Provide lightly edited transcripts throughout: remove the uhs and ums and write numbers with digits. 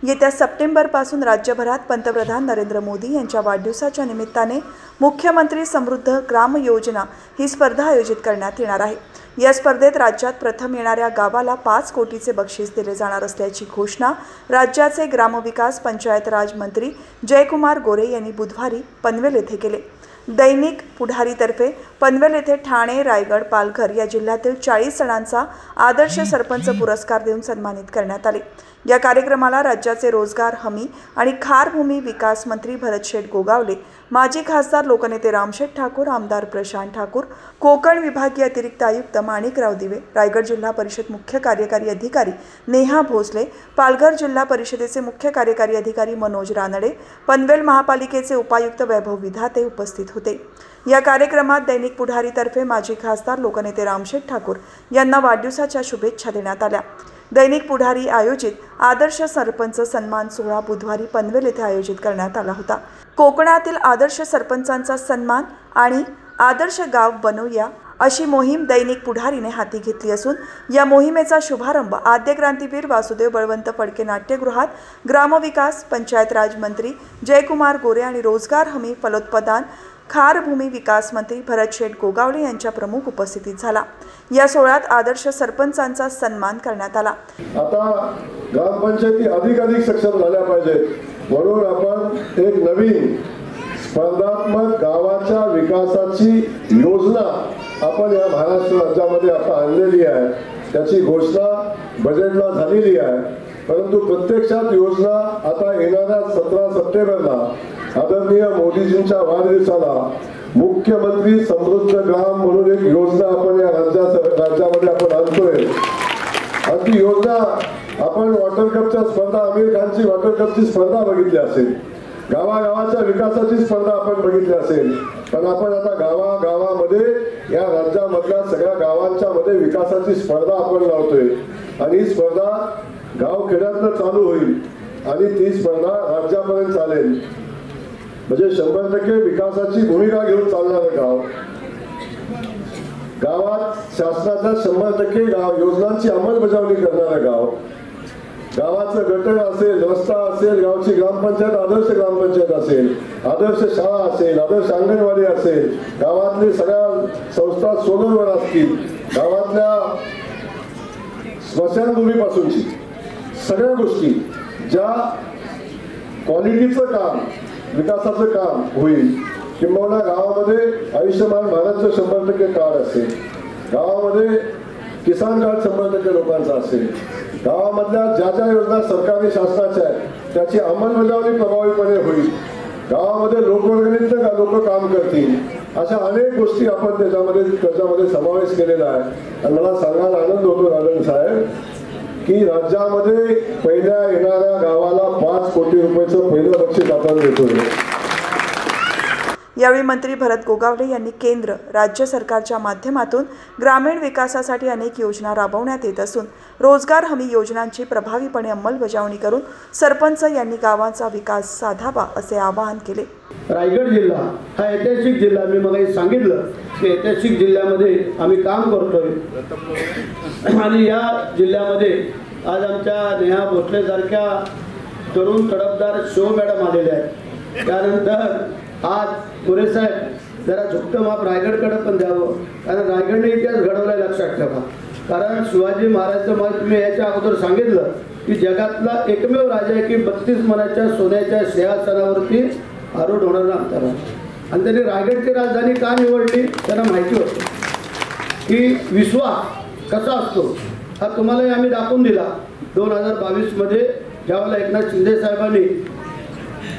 येत्या सप्टेंबरपासून राज्यभरात पंतप्रधान नरेंद्र मोदी यांच्या वाढदिवसाच्या निमित्ताने मुख्यमंत्री समृद्ध ग्राम योजना ही स्पर्धा आयोजित करण्यात येणार आहे। या स्पर्धेत राज्यात प्रथम येणाऱ्या गावाला 5 कोटीचे बक्षीस दिले जाणार असल्याची घोषणा राज्याचे ग्रामविकास पंचायत राज मंत्री जयकुमार गोरे यांनी बुधवारी पनवेल येथे केले। दैनिक पुढारीतर्फे पनवेल येथे ठाणे, रायगड, पालघर या जिल्ह्यातील 40 जणांचा आदर्श सरपंच पुरस्कार देऊन सन्मानित करण्यात आले। या कार्यक्रमाला राज्याचे रोजगार हमी आणि खारभूमी विकास मंत्री भरतशेठ गोगावले, माजी खासदार लोकनेते रामशेठ ठाकूर, आमदार प्रशांत ठाकूर, कोकण विभागीय अतिरिक्त आयुक्त माणिकराव दिवे, रायगड जिल्हा परिषद मुख्य कार्यकारी अधिकारी नेहा भोसले, पालघर जिल्हा परिषदेचे मुख्य कार्यकारी अधिकारी मनोज रानडे, पनवेल महापालिकेचे उपायुक्त वैभव विधाते उपस्थित होते। या कार्यक्रमात दैनिक पुढारीतर्फे माजी खासदार लोकनेते रामशेठ ठाकूर यांना वाढदिवसाच्या शुभेच्छा देण्यात आल्या। दैनिक पुढारी आयोजित आदर्श सरपंच सन्मान सोहळा बुधवारी पनवेल येथे आयोजित करण्यात आला होता। कोकणातील आदर्श सरपंचांचा सन्मान आणि आदर्श गाव बनवूया अशी मोहीम दैनिक पुढारीने हाती घेतली असून या मोहिमेचा शुभारंभ आद्य क्रांतीवीर वासुदेव बळवंत फडके नाट्यगृहात ग्रामविकास पंचायत राज मंत्री जयकुमार गोरे आणि रोजगार हमी फलोत्पादन खारभूमी विकास मंत्री भरतशेठ गोगावले यांच्या प्रमुख उपस्थितीत झाला। या सोहळ्यात आदर्श सरपंचांचा सन्मान करण्यात आला। आता ग्रामपंचायती अधिक सक्षम झाल्या पाहिजेत, म्हणून आपण एक नवीन स्पर्धात्मक गावाच्या विकासाची योजना आपण या महाराष्ट्र राज्यामध्ये आता आणलेली आहे। त्याची घोषणा बजेटला झालेली आहे, परंतु प्रत्यक्षात योजना आता येणाऱ्या 17 सप्टेंबरला आदरणीय मोदीजींच्या वाढदिवसाला मुख्यमंत्री समृद्ध ग्राम म्हणून एक योजना आपण या राज्यामध्ये आपण आणतोय। आणि ती योजना आपण वॉटर कपच्या स्पर्धा, आमिर खानची वॉटर कपची स्पर्धा बघितली असेल, गावागावाच्या विकासाची स्पर्धा आपण बघितली असेल, पण आपण आता गावागावामध्ये या राज्यामधल्या सगळ्या गावांच्या मध्ये विकासाची स्पर्धा आपण लावतोय। आणि ही स्पर्धा गावखेड्यातनं चालू होईल आणि ती स्पर्धा राज्यापर्यंत चालेल। म्हणजे 100% विकासाची भूमिका घेऊन चालणारं गाव, गावात शासनाच्या 100% योजनांची अंमलबजावणी करणारं गाव, गावाचं गटर असेल, रस्ता असेल, गावची ग्रामपंचायत आदर्श ग्रामपंचायत असेल, आदर्श शाळा असेल, आदर्श अंगणवाडी असेल, गावातली सगळ्या संस्था सोलरवर असतील, गावातल्या स्मशानभूमीपासूनची सगळ्या गोष्टी, ज्या क्वालिटीचं काम, विकासाचं काम होईल, किंवा गावामध्ये आयुष्यमान भारतचं 100% कार्ड असेल, गावामध्ये किसान कार्ड 100% लोकांचा असेल, गावामधल्या ज्या योजना सरकारी शासनाच्या आहेत त्याची अंमलबजावणी प्रभावीपणे होईल, गावामध्ये लोकवर्गणीतनं लोक काम करतील, अशा अनेक गोष्टी आपण त्याच्यामध्ये समावेश केलेला आहे। आणि मला सांगायला आनंद होतो राजन साहेब की राज्यामध्ये पहिल्या येणाऱ्या गावाला 5 कोटी रुपयाचं पहिलं बक्षीस आपण देतोय। यावेळी मंत्री भरत गोगावले यांनी केंद्र राज्य सरकारच्या माध्यमातून ग्रामीण विकासासाठी अनेक योजना राबवण्यात येत असून रोजगार हमी योजनांची प्रभावीपणे अंमलबजावणी करून सरपंच यांनी गावांचा विकास साधावा असे आवाहन केले। रायगड जिल्हा हा ऐतिहासिक जिल्हा, मी मगाशी सांगितलं की ऐतिहासिक जिल्ह्यामध्ये आम्ही काम करतोय आणि या जिल्ह्यामध्ये आज आमच्या नेहा भोसले सारख्या तरुण तडफदार शो मॅडम आलेल्या आहेत। त्यानंतर आज गोरे साहेब जरा झुकतं माप रायगडकडे पण द्यावं, कारण रायगडने इतिहास घडवलाय, लक्षात ठेवा। कारण शिवाजी महाराजचं मत मी याच्या अगोदर सांगितलं की जगातला एकमेव राजा आहे की 32 मनाच्या सोन्याच्या सिंहासनावरती आरूढ होणारा आमचा, आणि त्यांनी रायगडची राजधानी का निवडली त्यांना माहिती होतं की विश्वास कसा असतो। हा तुम्हालाही आम्ही दाखवून दिला 2022 मध्ये, ज्यावेळेला एकनाथ शिंदे साहेबांनी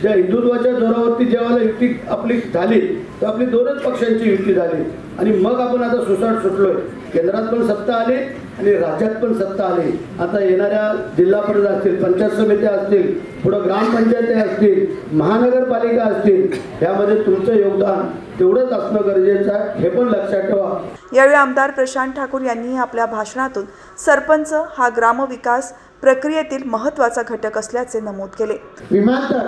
ज्या हिंदुत्वाच्या जोरावरती ज्यावेळेला युती आपली झाली, तर आपली 2च पक्षांची युती झाली आणि मग आपण आता सुसाट सुटलोय। केंद्रात पण सत्ता आली आणि राज्यात पण सत्ता आली। आता येणाऱ्या जिल्हा परिषद असतील, पंचायत समित्या असतील, पुढे ग्रामपंचायती असतील, महानगरपालिका असतील, यामध्ये तुमचं योगदान तेवढंच असणं गरजेचं आहे, हे पण लक्षात ठेवा। यावेळी आमदार प्रशांत ठाकूर यांनी आपल्या भाषणातून सरपंच हा ग्रामविकास प्रक्रियेतील महत्त्वाचा घटक असल्याचे नमूद केले। विमानतळ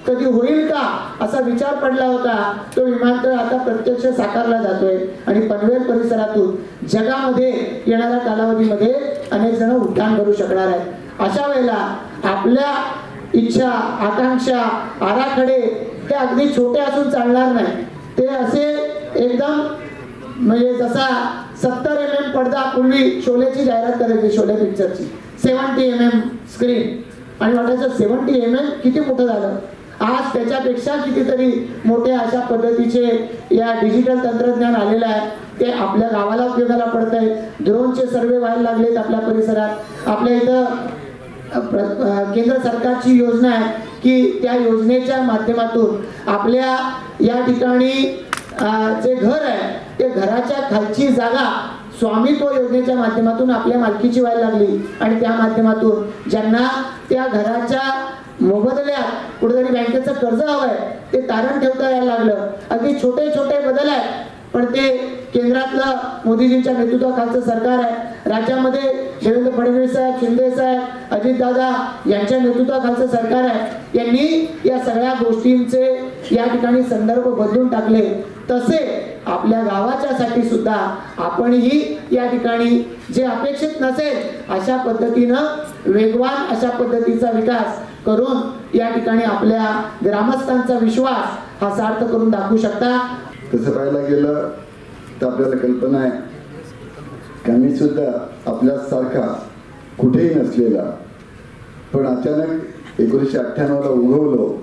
कधी होईल का असा विचार पडला होता, तो विमानतळ आता प्रत्यक्ष साकारला जातोय आणि पनवेल परिसरातून जगामध्ये येणाऱ्या कालावधीमध्ये अनेक जण उड्डाण करू शकणार आहेत। अशा वेळेला आपल्या इच्छा, आकांक्षा, आराखडे हे अगदी छोटे असून चालणार नाही. ते असे एकदम म्हणजे जसा 70 mm पडदा पूर्वी शोलेची जाहिरात करायची, शोले पिक्चरची 70 mm स्क्रीन, आणि वाटायचं 70 mm किती मोठं झालं. आज त्याच्यापेक्षा कितीतरी मोठे अशा पद्धतीचे या डिजिटल तंत्रज्ञान आलेलं आहे. ते आपल्या गावाला उपयोगाला पडत आहे. ड्रोनचे सर्वे व्हायला लागलेत आपल्या परिसरात. आपल्या इथं केंद्र सरकारची योजना आहे की त्या योजनेच्या माध्यमातून आपल्या या ठिकाणी जे घर आहे ते घराच्या खालची जागा स्वामित्व योजनेच्या माध्यमातून आपल्या मालकीची व्हायला लागली, आणि त्या माध्यमातून ज्यांना त्या घराच्या मोबदल्यात कुठेतरी बँकेचं कर्ज हवंय ते तारण ठेवता यायला लागलं. अगदी छोटे छोटे बदल आहेत, पण ते केंद्रातलं मोदीजींच्या नेतृत्वाखालचं सरकार आहे. राज्यामध्ये देवेंद्र फडणवीस साहेब, शिंदे साहेब, अजितदादा यांच्या नेतृत्वाखालचं सरकार आहे. यांनी या सगळ्या गोष्टींचे या ठिकाणी संदर्भ बदलून टाकले. तसे आपल्या गावाच्यासाठी सुद्धा आपणही या ठिकाणी जे अपेक्षित नसेल अशा पद्धतीनं वेगवान अशा पद्धतीचा विकास करून या ठिकाणी आपल्या ग्रामस्थांचा विश्वास हा सार्थ करून दाखवू शकता. तसं पाहायला गेलं तर आपल्याला कल्पना आहे की आम्ही सुद्धा आपल्यासारखा कुठेही नसलेला, पण अचानक 1998ला उगवलो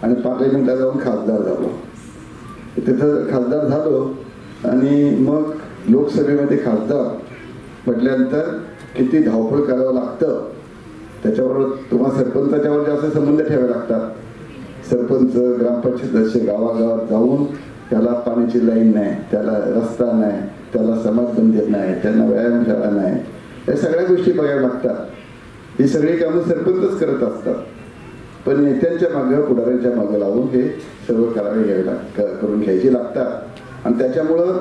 आणि पार्लमेंटला जाऊन खासदार झालो. तिथं खासदार झालो आणि मग लोकसभेमध्ये खासदार म्हटल्यानंतर किती धावपळ करावं लागतं. त्याच्याबरोबर तुम्हाला सरपंचाच्यावर जास्त संबंध ठेवावे लागतात. सरपंच, ग्रामपंचायत सदस्य गावागावात जाऊन त्याला पाण्याची लाईन नाही, त्याला रस्ता नाही, त्याला समाज मंदिर नाही, त्यांना व्यायामशाळा नाही, या सगळ्या गोष्टी बघाव्या लागतात. ही सगळी कामं सरपंचच करत असतात, पण नेत्यांच्या मागं, पुढाऱ्यांच्या मागं लावून हे सर्व करून घ्यायची लागतात. आणि त्याच्यामुळं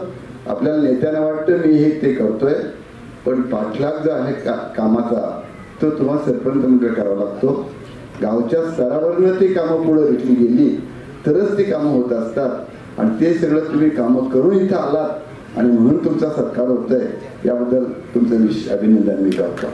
आपल्याला नेत्यांना वाटतं मी हे ते करतोय, पण पाठलाग जो आहे कामाचा तो तुम्हाला सरपंच मंडळ करावा लागतो. गावच्या स्तरावरनं ती कामं पुढे घेतली गेली तरच ती कामं होत असतात. आणि ते सगळं तुम्ही कामं करून इथं आलात आणि म्हणून तुमचा सत्कार होतोय, याबद्दल तुमचं अभिनंदन मी करतो.